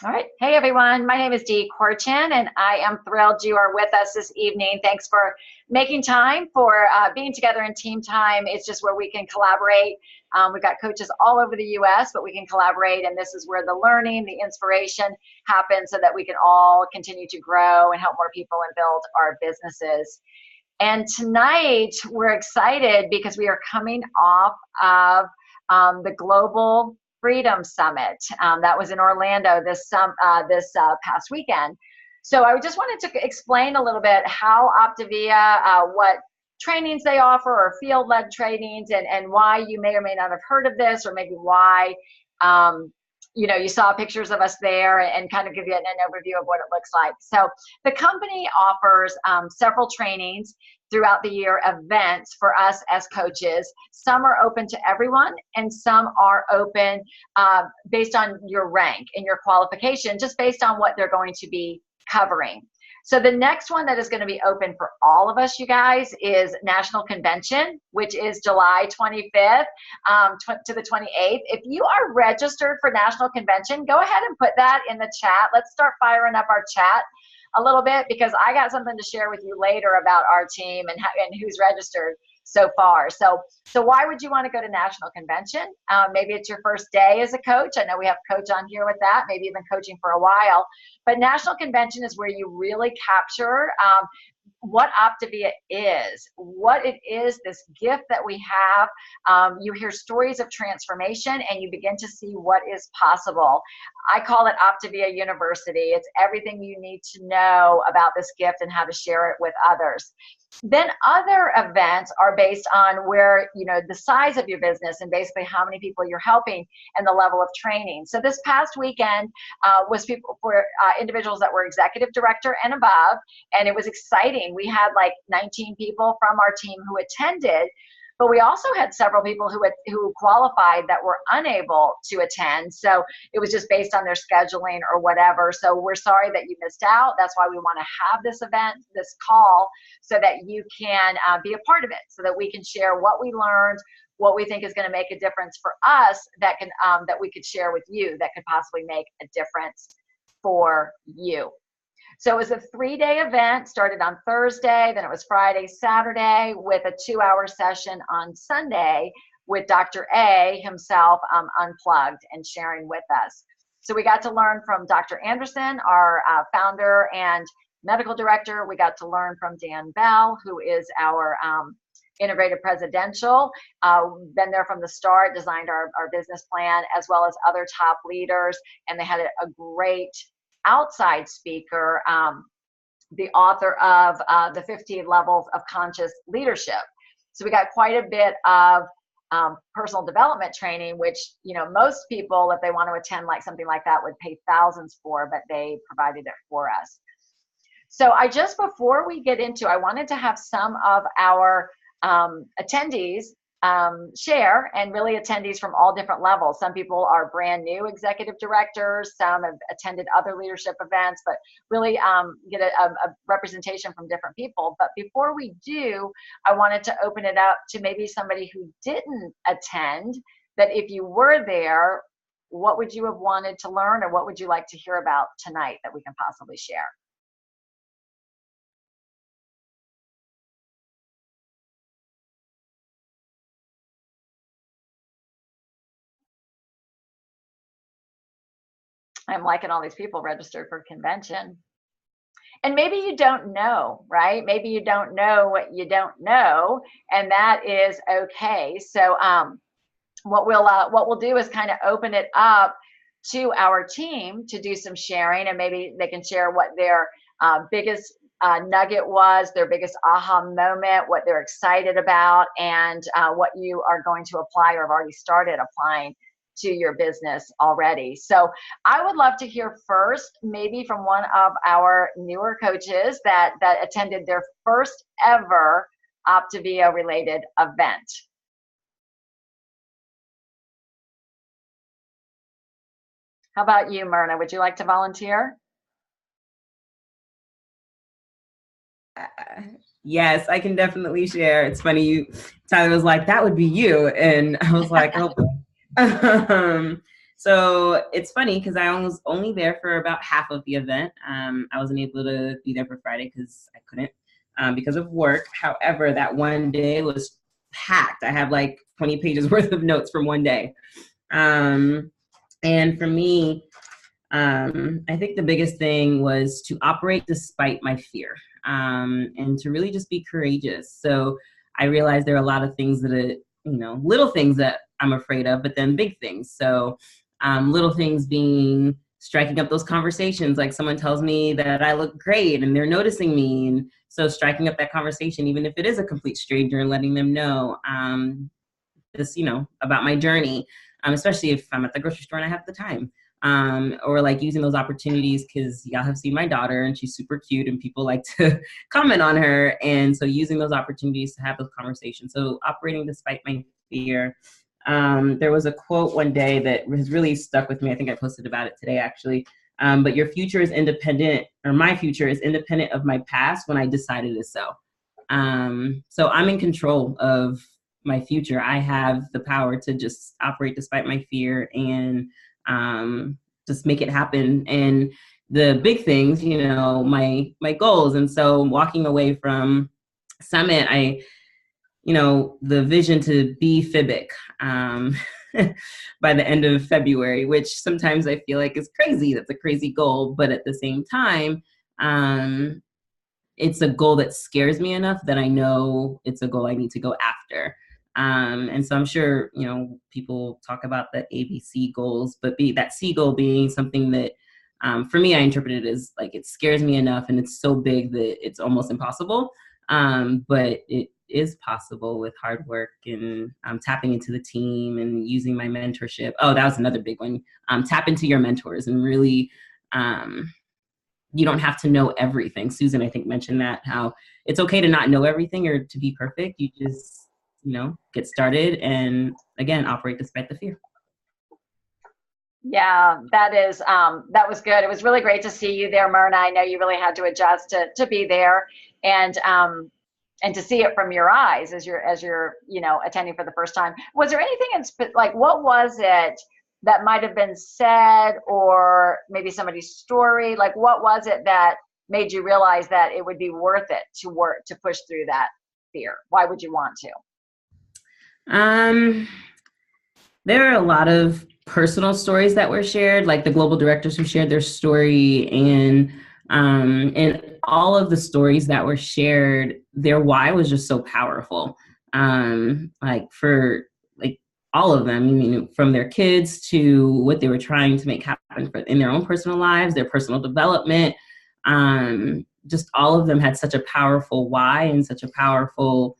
All right. Hey, everyone. My name is Dee Corchin, and I am thrilled you are with us this evening. Thanks for making time for being together in team time. It's just where we can collaborate. We've got coaches all over the U.S., but we can collaborate, and this is where the learning, the inspiration happens so that we can all continue to grow and help more people and build our businesses. And tonight, we're excited because we are coming off of the Global Freedom Summit. That was in Orlando this past weekend. So I just wanted to explain a little bit how Optavia, what trainings they offer or field-led trainings, and why you may or may not have heard of this, or maybe why you saw pictures of us there, and kind of give you an overview of what it looks like. So the company offers several trainings throughout the year, events for us as coaches. Some are open to everyone, and some are open based on your rank and your qualification, just based on what they're going to be covering. So the next one that is going to be open for all of us, you guys, is National Convention, which is July 25th to the 28th. If you are registered for National Convention, go ahead and put that in the chat. Let's start firing up our chat a little bit, because I got something to share with you later about our team and who's registered so far. So why would you want to go to National Convention? Maybe it's your first day as a coach. I know we have a coach on here with that, maybe you've been coaching for a while. But National Convention is where you really capture what Optavia is, what it is, this gift that we have. You hear stories of transformation, and you begin to see what is possible. I call it Optavia University. It's everything you need to know about this gift and how to share it with others. Then other events are based on where, the size of your business and basically how many people you're helping and the level of training. So this past weekend was people for individuals that were executive director and above, and it was exciting. We had like 19 people from our team who attended, but we also had several people who qualified that were unable to attend. So it was just based on their scheduling or whatever. So we're sorry that you missed out. That's why we want to have this event, this call, so that you can be a part of it, so that we can share what we learned, what we think is going to make a difference for us, that we could share with you, that could possibly make a difference for you. So it was a 3-day event, started on Thursday, then it was Friday, Saturday, with a 2-hour session on Sunday with Dr. A himself unplugged and sharing with us. So we got to learn from Dr. Anderson, our founder and medical director. We got to learn from Dan Bell, who is our integrated presidential, been there from the start, designed our business plan, as well as other top leaders. And they had a great outside speaker, the author of the 15 Levels of Conscious Leadership. So we got quite a bit of personal development training, which, most people, if they want to attend like something like that, would pay thousands for, but they provided it for us. So before we get into, I wanted to have some of our attendees share, and really attendees from all different levels. Some people are brand new executive directors, some have attended other leadership events, but really get a representation from different people. But before we do, I wanted to open it up to maybe somebody who didn't attend, that if you were there, what would you have wanted to learn, or what would you like to hear about tonight that we can possibly share? I'm liking all these people registered for convention. And maybe you don't know, right? Maybe you don't know what you don't know, and that is okay. So what we'll do is kind of open it up to our team to do some sharing, and maybe they can share what their biggest nugget was, their biggest aha moment, what they're excited about, and what you are going to apply or have already started applying to your business already. So I would love to hear first, maybe from one of our newer coaches that attended their first ever Optavia related event. How about you, Myrna? Would you like to volunteer? Yes, I can definitely share. It's funny, Tyler was like, that would be you. And I was like, oh. So it's funny because I was only there for about half of the event. I wasn't able to be there for Friday because I couldn't because of work. However, that one day was packed. I have like 20 pages worth of notes from one day. And for me, I think the biggest thing was to operate despite my fear, and to really just be courageous. So I realized there are a lot of things that little things that I'm afraid of, but then big things. So little things being striking up those conversations, like someone tells me that I look great and they're noticing me. And so striking up that conversation, even if it is a complete stranger, and letting them know about my journey, especially if I'm at the grocery store and I have the time. Or like using those opportunities because y'all have seen my daughter and she's super cute and people like to comment on her. And so using those opportunities to have those conversations. So operating despite my fear. There was a quote one day that has really stuck with me. I think I posted about it today, actually. But your future is independent, or my future is independent of my past when I decided it so. So I'm in control of my future. I have the power to just operate despite my fear and just make it happen. And the big things, my goals. And so walking away from Summit, the vision to be FIBIC by the end of February, which sometimes I feel like is crazy. That's a crazy goal. But at the same time, it's a goal that scares me enough that I know it's a goal I need to go after. And so I'm sure, people talk about the ABC goals, but that C goal being something that, for me, I interpret it as like, it scares me enough and it's so big that it's almost impossible. But it is possible with hard work and tapping into the team and using my mentorship. Oh, that was another big one. Tap into your mentors and really, you don't have to know everything. Susan, I think, mentioned that, how it's okay to not know everything or to be perfect. You just, get started and, again, operate despite the fear. Yeah, that was good. It was really great to see you there, Myrna. I know you really had to adjust to be there and to see it from your eyes as you're attending for the first time. Was there anything what was it that might have been said, or maybe somebody's story? Like, what was it that made you realize that it would be worth it to push through that fear? Why would you want to? There are a lot of personal stories that were shared, like the global directors who shared their story, and all of the stories that were shared, their why was just so powerful. For all of them, from their kids to what they were trying to make happen in their own personal lives, their personal development. Just all of them had such a powerful why and such a powerful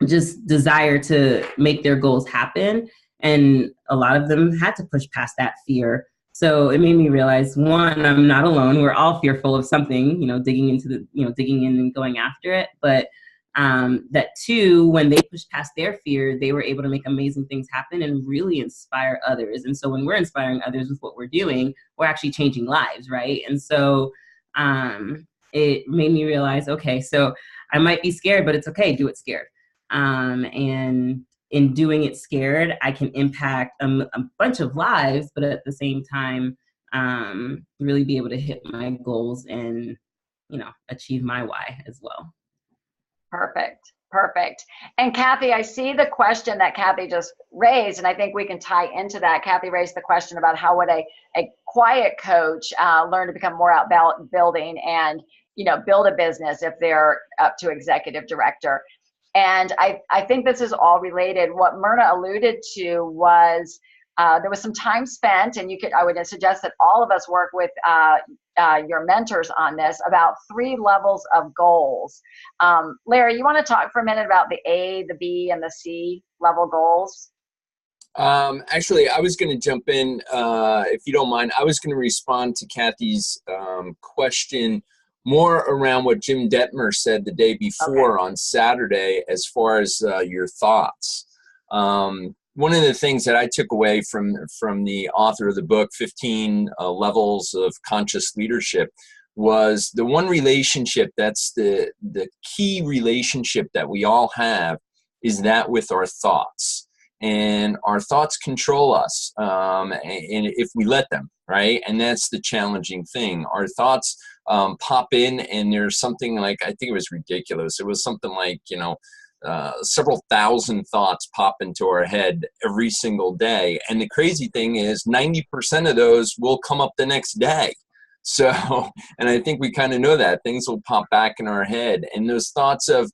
just desire to make their goals happen. And a lot of them had to push past that fear. So it made me realize, one, I'm not alone. We're all fearful of something, digging in and going after it. But that two, when they pushed past their fear, they were able to make amazing things happen and really inspire others. And so when we're inspiring others with what we're doing, we're actually changing lives, right? And so it made me realize, okay, so I might be scared, but it's okay, do it scared. And in doing it scared, I can impact a bunch of lives, but at the same time, really be able to hit my goals and, achieve my why as well. Perfect. And Kathy, I see the question that Kathy just raised, and I think we can tie into that. Kathy raised the question about how would a quiet coach learn to become more outbuilding and, build a business if they're up to executive director. And I think this is all related. What Myrna alluded to was there was some time spent, and I would suggest that all of us work with your mentors on this, about 3 levels of goals. Larry, you want to talk for a minute about the A, the B, and the C level goals? Actually, I was going to jump in, if you don't mind. I was going to respond to Kathy's question more around what Jim Detmer said the day before on Saturday, as far as your thoughts. One of the things that I took away from the author of the book, 15 Levels of Conscious Leadership, was the one relationship that's the key relationship that we all have is that with our thoughts. and our thoughts control us, and if we let them, right? And that's the challenging thing. Our thoughts pop in, and there's something like, I think it was ridiculous. It was something like, several thousand thoughts pop into our head every single day. And the crazy thing is 90% of those will come up the next day. So, and I think we kind of know that things will pop back in our head, and those thoughts of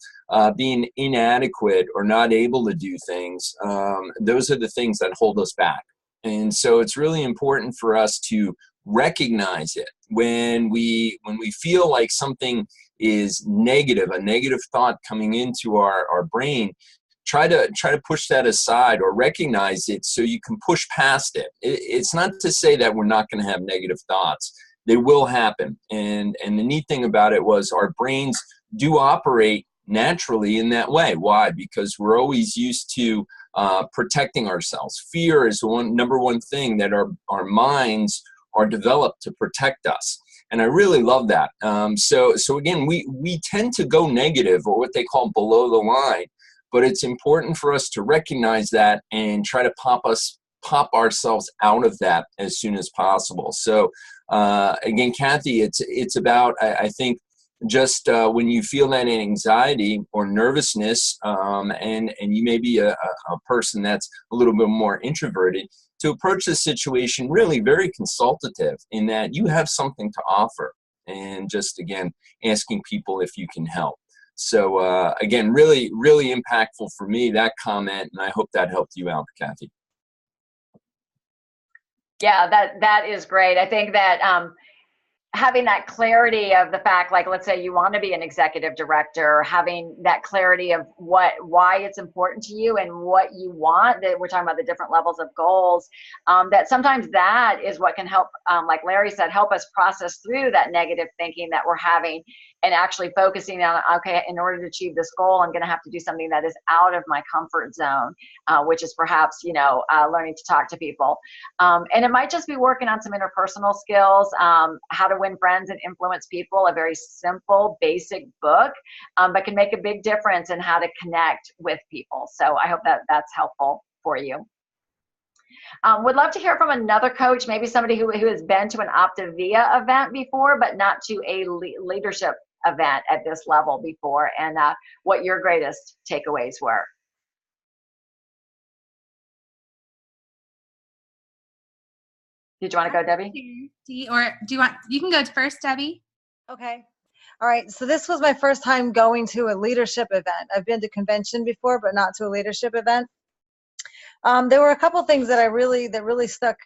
being inadequate or not able to do things, those are the things that hold us back. And so it's really important for us to recognize it when we feel like something is negative, a negative thought coming into our brain. Try to push that aside or recognize it so you can push past it. It's not to say that we're not going to have negative thoughts. They will happen. And the neat thing about it was our brains do operate naturally in that way. Why? Because we're always used to protecting ourselves. Fear is the number one thing that our minds are developed to protect us. And I really love that. So again, we tend to go negative, or what they call below the line, but it's important for us to recognize that and try to pop ourselves out of that as soon as possible. So again, Kathy, it's about, I think, just when you feel that anxiety or nervousness, and you may be a person that's a little bit more introverted, to approach the situation really very consultative, in that you have something to offer, and just, again, asking people if you can help. So again, really, really impactful for me, that comment, and I hope that helped you out, Kathy. Yeah, that is great. I think that having that clarity of the fact, like, let's say you want to be an executive director, having that clarity of why it's important to you and what you want, that we're talking about the different levels of goals, that sometimes that is what can help, like Larry said, help us process through that negative thinking that we're having, and actually focusing on, okay, in order to achieve this goal, I'm going to have to do something that is out of my comfort zone, which is perhaps, learning to talk to people. And it might just be working on some interpersonal skills, how to win friends and influence people, a very simple, basic book, but can make a big difference in how to connect with people. So I hope that that's helpful for you. Would love to hear from another coach, maybe somebody who has been to an Optavia event before, but not to a leadership event at this level before, and what your greatest takeaways were. Did you want to go, Debbie? Or do you want, you can go first, Debbie. Okay. All right. So this was my first time going to a leadership event. I've been to convention before, but not to a leadership event. There were a couple things that really stuck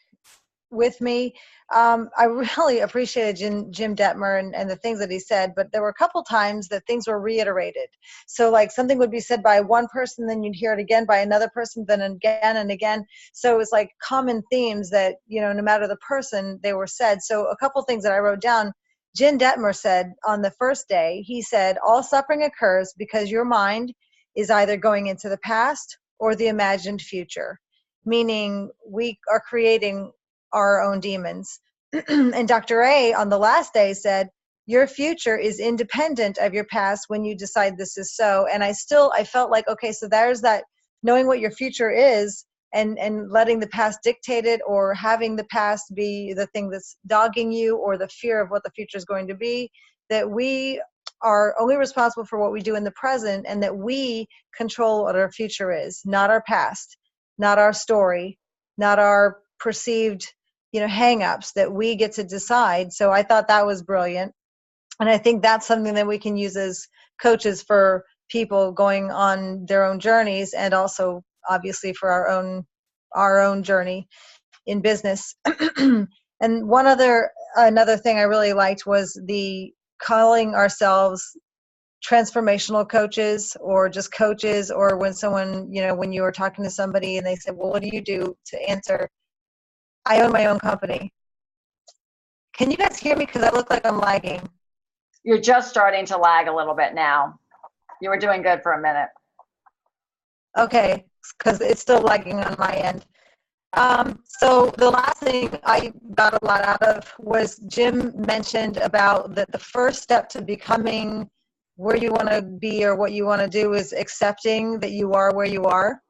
with me. I really appreciated Jim Detmer and the things that he said, but there were a couple times that things were reiterated. So like something would be said by one person, then you'd hear it again by another person, then again and again. So it was like common themes that, no matter the person, they were said. So a couple things that I wrote down. Jim Detmer said on the first day, he said, all suffering occurs because your mind is either going into the past or the imagined future, meaning we are creating our own demons. And Dr. A on the last day said, your future is independent of your past when you decide this is so. And I felt like, okay, so there's that knowing what your future is and letting the past dictate it, or having the past be the thing that's dogging you, or the fear of what the future is going to be, that we are only responsible for what we do in the present, and that we control what our future is, not our past, not our story, not our perceived hang-ups, that we get to decide. So I thought that was brilliant. And I think that's something that we can use as coaches for people going on their own journeys, and also obviously for our own journey in business. And another thing I really liked was the calling ourselves transformational coaches, or just coaches, or when someone, when you were talking to somebody and they said, well, what do you do, to answer, I own my own company. Can you guys hear me? Because I look like I'm lagging. You're just starting to lag a little bit now. You were doing good for a minute. Okay, because it's still lagging on my end. So the last thing I got a lot out of was Jim mentioned about that the first step to becoming where you want to be or what you want to do is accepting that you are where you are.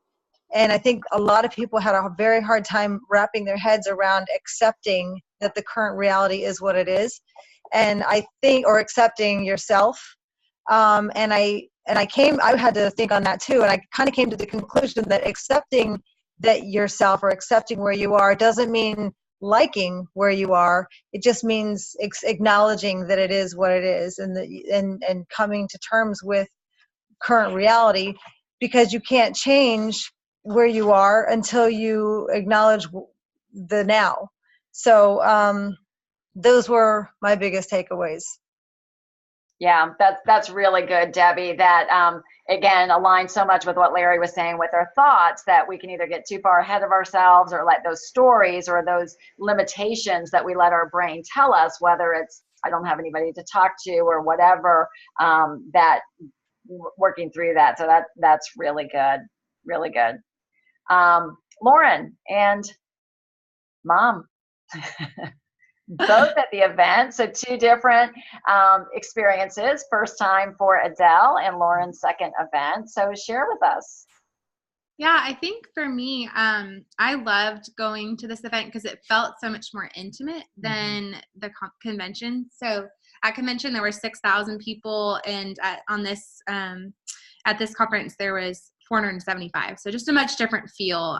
And I think a lot of people had a very hard time wrapping their heads around accepting that the current reality is what it is. And I think, or accepting yourself. And I had to think on that too. And I kind of came to the conclusion that accepting that yourself or accepting where you are doesn't mean liking where you are. It just means acknowledging that it is what it is, and coming to terms with current reality, because you can't change where you are until you acknowledge the now. So those were my biggest takeaways. Yeah, that's really good, Debbie. That again aligns so much with what Larry was saying with our thoughts, that we can either get too far ahead of ourselves or let those stories or those limitations that we let our brain tell us, whether it's I don't have anybody to talk to or whatever, that working through that. So that's really good, really good. Lauren and Mom. Both at the event, so two different experiences. First time for Adele and Lauren's second event. So share with us. Yeah, I think for me, I loved going to this event because it felt so much more intimate than the convention. So at convention there were 6,000 people, and at this conference there was 475. So just a much different feel.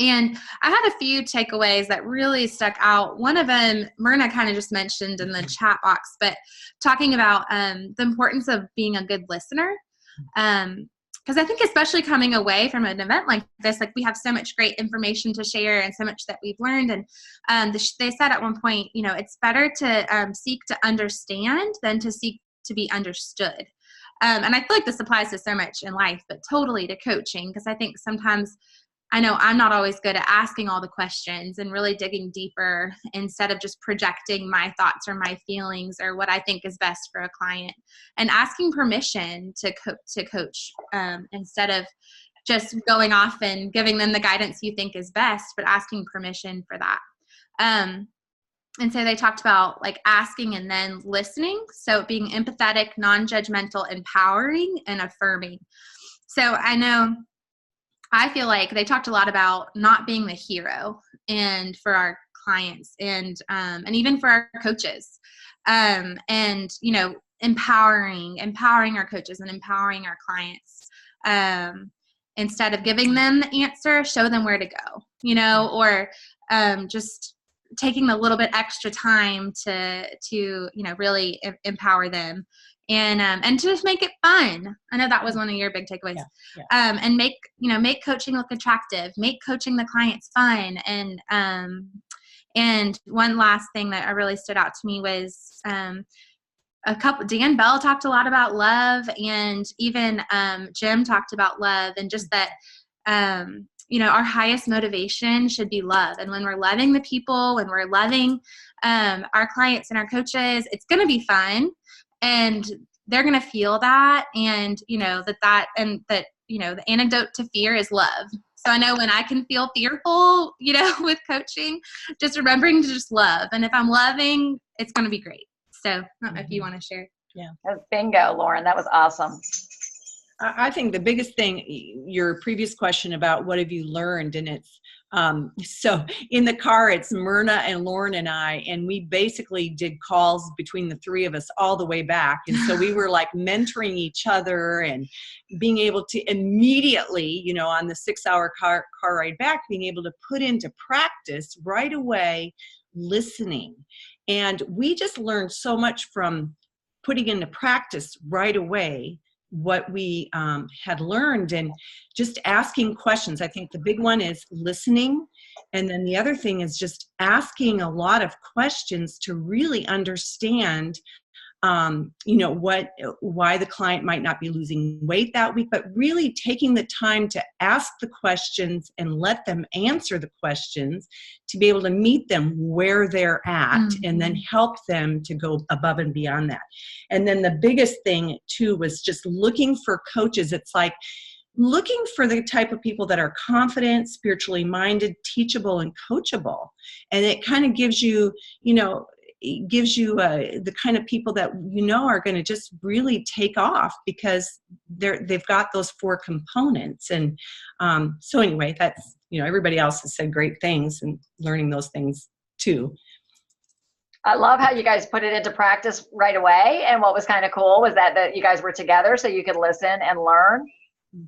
And I had a few takeaways that really stuck out. One of them, Myrna kind of just mentioned in the chat box, but talking about the importance of being a good listener. Because I think especially coming away from an event like this, like we have so much great information to share and so much that we've learned. And they said at one point, it's better to seek to understand than to seek to be understood. And I feel like this applies to so much in life, but totally to coaching, because I think sometimes I know I'm not always good at asking all the questions and really digging deeper instead of just projecting my thoughts or my feelings or what I think is best for a client, and asking permission to coach instead of just going off and giving them the guidance you think is best, but asking permission for that. And so they talked about like asking and then listening. So being empathetic, non-judgmental, empowering, and affirming. So I feel like they talked a lot about not being the hero, and for our clients and even for our coaches, and empowering our coaches and empowering our clients. Instead of giving them the answer, show them where to go, or just taking a little bit extra time to really empower them. And to just make it fun. I know that was one of your big takeaways. Yeah. And make coaching look attractive, make coaching the clients fun. And one last thing that really stood out to me was Dan Bell talked a lot about love, and even Jim talked about love, and just that our highest motivation should be love. And when we're loving the people, when we're loving our clients and our coaches, it's going to be fun. And they're going to feel that, and that the antidote to fear is love. So I know when I can feel fearful, with coaching, just remembering to just love. And if I'm loving, it's going to be great. So I don't know if you want to share. Yeah. Bingo, Lauren. That was awesome. I think the biggest thing, your previous question about what have you learned, and it's so in the car, it's Myrna and Lauren and I, and we basically did calls between the three of us all the way back. And so we were like mentoring each other and being able to immediately, on the 6-hour car ride back, being able to put into practice right away, listening. And we just learned so much from putting into practice right away what we had learned, and just asking questions. I think the big one is listening. And then the other thing is just asking a lot of questions to really understand, why the client might not be losing weight that week, but really taking the time to ask the questions and let them answer the questions to be able to meet them where they're at, and then help them to go above and beyond that. And then the biggest thing too was just looking for coaches. It's like looking for the type of people that are confident, spiritually minded, teachable, and coachable. And it kind of gives you, it gives you the kind of people that are going to just really take off because they've got those 4 components. And so anyway, that's, everybody else has said great things and learning those things too. I love how you guys put it into practice right away. And what was kind of cool was that you guys were together so you could listen and learn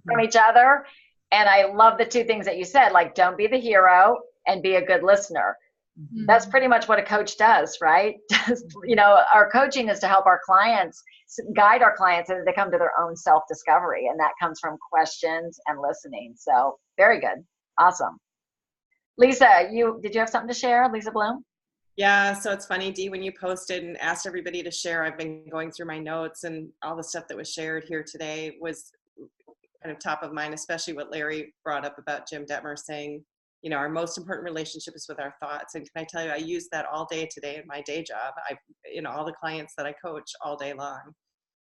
from each other. And I love the 2 things that you said, like, don't be the hero and be a good listener. Mm-hmm. That's pretty much what a coach does, right? Our coaching is to help our clients, guide our clients as they come to their own self-discovery. And that comes from questions and listening. So very good. Awesome. Lisa, did you have something to share? Lisa Bloom? Yeah, so it's funny, Dee, when you posted and asked everybody to share, I've been going through my notes, and all the stuff that was shared here today was kind of top of mind, especially what Larry brought up about Jim Detmer saying, our most important relationship is with our thoughts. And can I tell you, I use that all day today in my day job. All the clients that I coach all day long.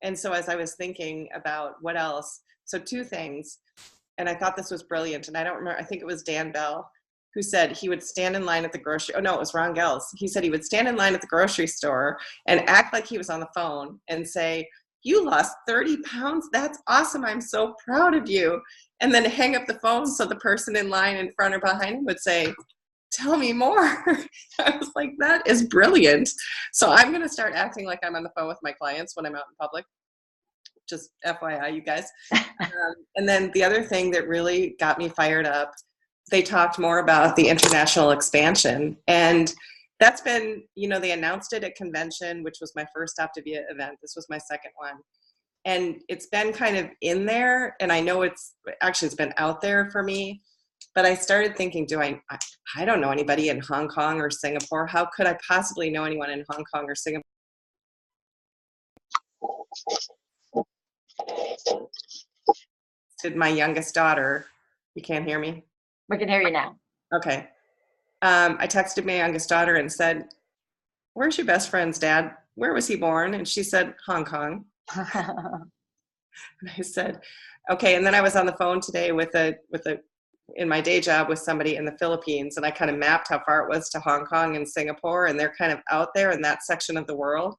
And so as I was thinking about what else, so 2 things, and I thought this was brilliant, and I don't remember, I think it was Dan Bell, who said he would stand in line at the grocery, oh no, it was Ron Gels. He said he would stand in line at the grocery store and act like he was on the phone and say, "You lost 30 pounds. That's awesome. I'm so proud of you." And then hang up the phone so the person in line in front or behind him would say, "Tell me more." I was like, that is brilliant. So I'm going to start acting like I'm on the phone with my clients when I'm out in public. Just FYI, you guys. And then the other thing that really got me fired up, they talked more about the international expansion. And that's been, they announced it at convention, which was my first Optavia event. This was my second one. And it's been kind of in there. And I know it's been out there for me. But I started thinking, I don't know anybody in Hong Kong or Singapore. How could I possibly know anyone in Hong Kong or Singapore? Did my youngest daughter, you can't hear me? We can hear you now. Okay. I texted my youngest daughter and said, "Where's your best friend's dad? Where was he born?" And she said, "Hong Kong." And I said, okay. And then I was on the phone today in my day job with somebody in the Philippines, and I kind of mapped how far it was to Hong Kong and Singapore, and they're kind of out there in that section of the world.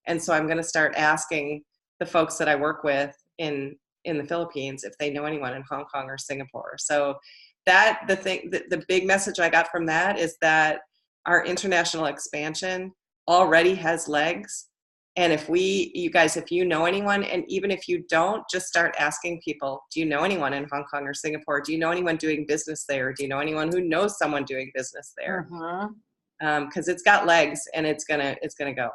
And so I'm going to start asking the folks that I work with in the Philippines if they know anyone in Hong Kong or Singapore. So the big message I got from that is that our international expansion already has legs. And if you know anyone, and even if you don't, just start asking people, do you know anyone in Hong Kong or Singapore? Do you know anyone doing business there? Do you know anyone who knows someone doing business there? Because it's got legs and it's gonna go.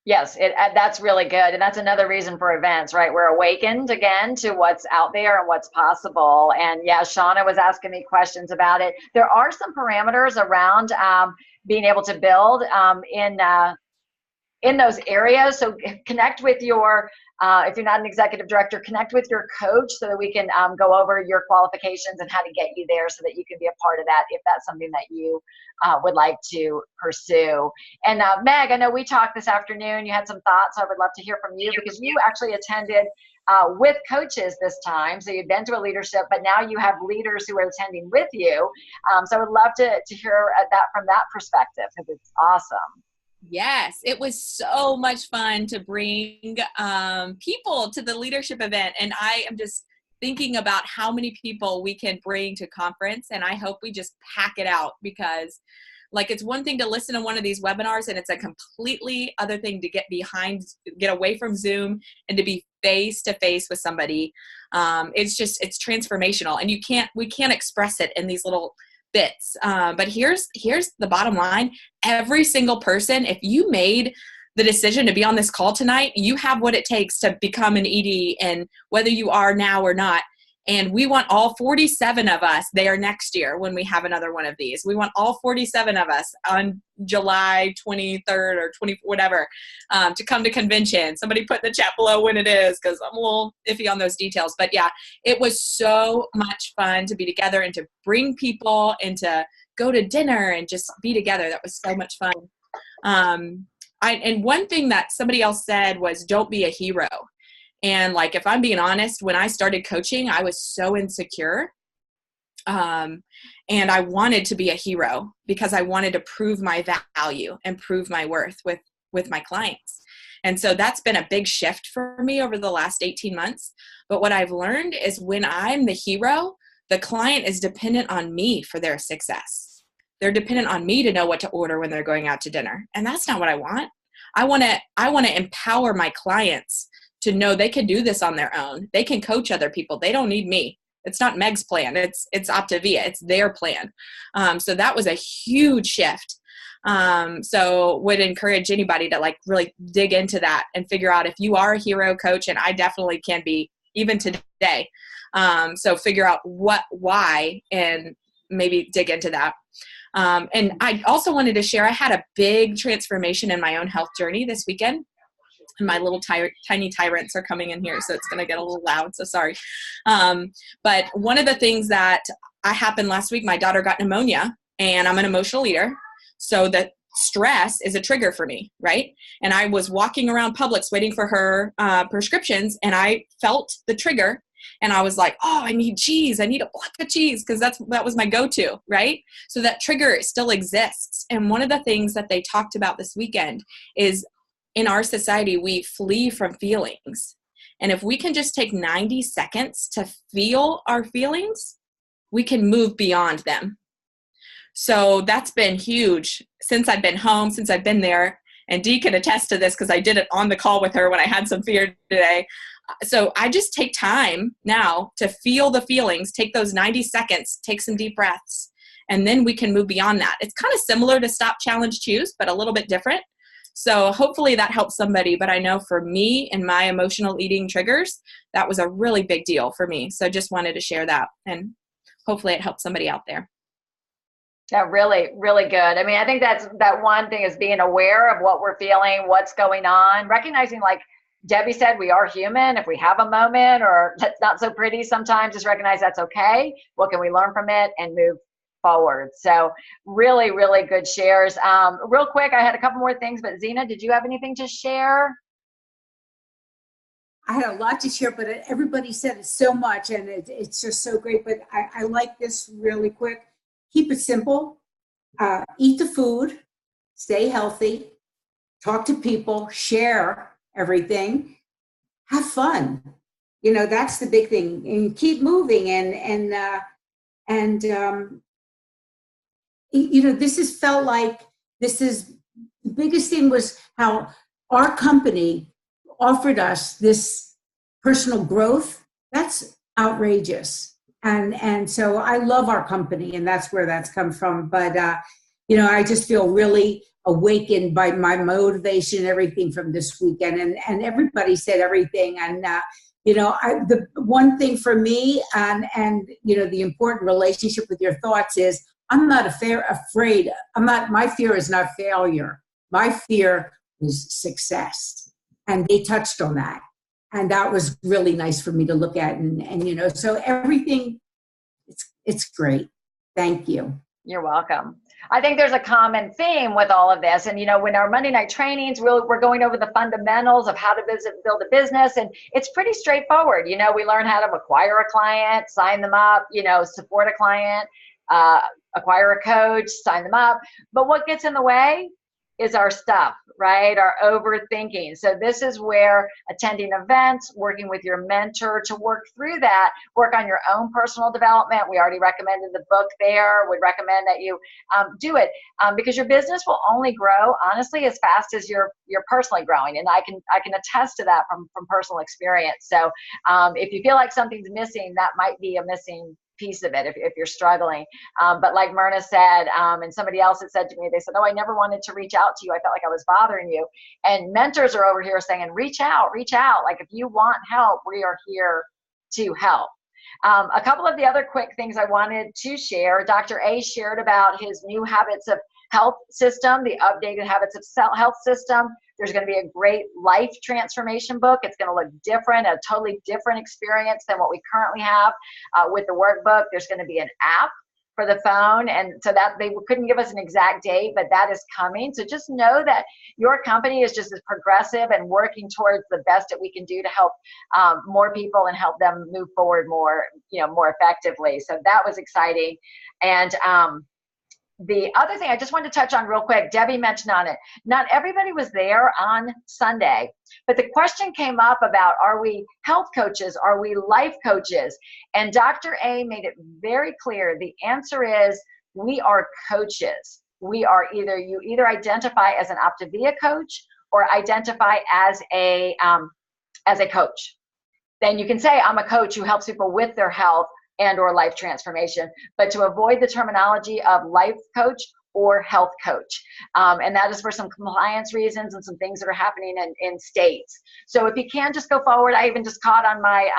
Yes, that's really good. And that's another reason for events, right? We're awakened again to what's out there and what's possible. And yeah, Shauna was asking me questions about it. There are some parameters around being able to build in those areas. So connect with your, if you're not an executive director, connect with your coach so that we can go over your qualifications and how to get you there so that you can be a part of that if that's something that you would like to pursue. And Meg, I know we talked this afternoon. You had some thoughts. I would love to hear from you because you actually attended with coaches this time. So you've been to a leadership, but now you have leaders who are attending with you. So I would love to hear that from that perspective because it's awesome. Yes, it was so much fun to bring people to the leadership event. And I am just thinking about how many people we can bring to conference. And I hope we just pack it out because it's one thing to listen to one of these webinars and it's a completely other thing to get away from Zoom and to be face to face with somebody. It's transformational and we can't express it in these little bits. But here's the bottom line. Every single person, if you made the decision to be on this call tonight, you have what it takes to become an ED, and whether you are now or not. And we want all 47 of us there next year when we have another one of these. We want all 47 of us on July 23rd or 20, whatever, to come to convention. Somebody put in the chat below when it is because I'm a little iffy on those details. But yeah, it was so much fun to be together and to bring people and to go to dinner and just be together. That was so much fun. And one thing that somebody else said was don't be a hero. And if I'm being honest, when I started coaching, I was so insecure. And I wanted to be a hero because I wanted to prove my value and prove my worth with my clients. And so that's been a big shift for me over the last 18 months. But what I've learned is when I'm the hero, the client is dependent on me for their success. They're dependent on me to know what to order when they're going out to dinner. And that's not what I want. I want to empower my clients to know they can do this on their own. They can coach other people. They don't need me. It's not Meg's plan. It's Optavia. It's their plan. So that was a huge shift. So would encourage anybody to like really dig into that and figure out if you are a hero coach, and I definitely can be even today. So figure out why, and maybe dig into that. And I also wanted to share, I had a big transformation in my own health journey this weekend. And my little tiny tyrants are coming in here, so it's going to get a little loud, so sorry. But one of the things that happened last week, my daughter got pneumonia, and I'm an emotional leader. So the stress is a trigger for me, right? And I was walking around Publix waiting for her prescriptions, and I felt the trigger. And I was like, oh, I need cheese. I need a block of cheese, because that was my go-to, right? So that trigger still exists. And one of the things that they talked about this weekend is in our society, we flee from feelings. And if we can just take 90 seconds to feel our feelings, we can move beyond them. So that's been huge since I've been home, since I've been there. And Dee can attest to this because I did it on the call with her when I had some fear today. So I just take time now to feel the feelings, take those 90 seconds, take some deep breaths, and then we can move beyond that. It's kind of similar to Stop, Challenge, Choose, but a little bit different. So hopefully that helps somebody. But I know for me and my emotional eating triggers, that was a really big deal for me. So just wanted to share that, and hopefully it helps somebody out there. Yeah, really, really good. I mean, I think that one thing is being aware of what we're feeling, what's going on, recognizing, like Debbie said, we are human. If we have a moment or that's not so pretty sometimes, just recognize that's okay. What can we learn from it and move forward? So really, really good shares. Real quick, I had a couple more things, but Zena, did you have anything to share? I had a lot to share, but everybody said it so much, and it's just so great. But I like this really quick. Keep it simple. Eat the food. Stay healthy. Talk to people. Share everything. Have fun. You know, that's the big thing. And keep moving. And you know, this has felt like the biggest thing was how our company offered us this personal growth. That's outrageous. And so I love our company, and that's where that's come from. But, you know, I just feel really awakened by my motivation and everything from this weekend. And everybody said everything. And, you know, the one thing for me and, you know, the important relationship with your thoughts is I'm not afraid. My fear is not failure. My fear is success. And they touched on that. And that was really nice for me to look at. And you know, so everything, it's great. Thank you. You're welcome. I think there's a common theme with all of this. And, you know, when our Monday night trainings, we're going over the fundamentals of how to build a business. And it's pretty straightforward. You know, we learn how to acquire a client, sign them up, you know, support a client, acquire a coach, sign them up. But what gets in the way is our stuff, right? Our overthinking. So this is where attending events, working with your mentor to work through that, work on your own personal development. We already recommended the book there. Would recommend that you do it because your business will only grow, honestly, as fast as you're personally growing. And I can attest to that from personal experience. So if you feel like something's missing, that might be a missing piece of it if you're struggling. But like Myrna said, and somebody else had said to me, they said, oh, I never wanted to reach out to you. I felt like I was bothering you. And mentors are over here saying, reach out. Like if you want help, we are here to help. A couple of the other quick things I wanted to share. Dr. A shared about his new Habits of Health system, the updated Habits of Health system. There's going to be a great life transformation book. It's going to look different, a totally different experience than what we currently have with the workbook. There's going to be an app for the phone, and so that they couldn't give us an exact date, but that is coming. So just know that your company is just as progressive and working towards the best that we can do to help more people and help them move forward more, more effectively. So that was exciting. And the other thing I just wanted to touch on real quick, Debbie mentioned on it, not everybody was there on Sunday, but the question came up about, are we health coaches? Are we life coaches? And Dr. A made it very clear. The answer is we are coaches. We are you either identify as an Optavia coach or identify as a coach. Then you can say, I'm a coach who helps people with their health and or life transformation, but to avoid the terminology of life coach or health coach. And that is for some compliance reasons and some things that are happening in states. So if you can just go forward, I even just caught on my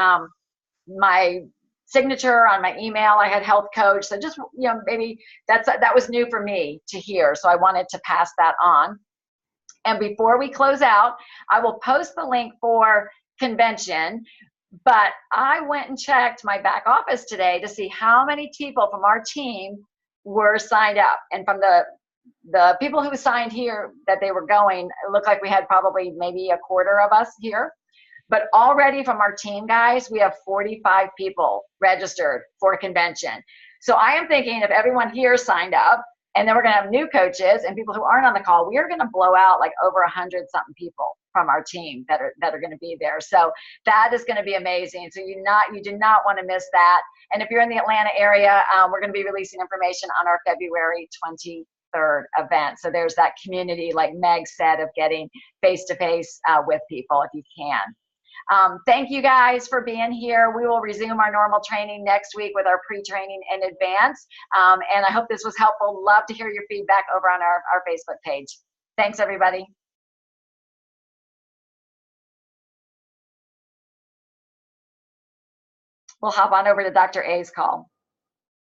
my signature on my email, I had health coach. So just, maybe that was new for me to hear. So I wanted to pass that on. And before we close out, I will post the link for convention. But I went and checked my back office today to see how many people from our team were signed up. And from the people who signed here that they were going, it looked like we had probably maybe a quarter of us here. But already from our team, guys, we have 45 people registered for convention. So I am thinking if everyone here signed up, and then we're going to have new coaches and people who aren't on the call, we are going to blow out like over 100-something people from our team that are going to be there. So that is going to be amazing. So you do not want to miss that. And if you're in the Atlanta area, we're going to be releasing information on our February 23rd event. So there's that community, like Meg said, of getting face-to-face with people if you can. Thank you guys for being here. We will resume our normal training next week with our pre-training in advance. And I hope this was helpful. Love to hear your feedback over on our Facebook page. Thanks, everybody. We'll hop on over to Dr. A's call.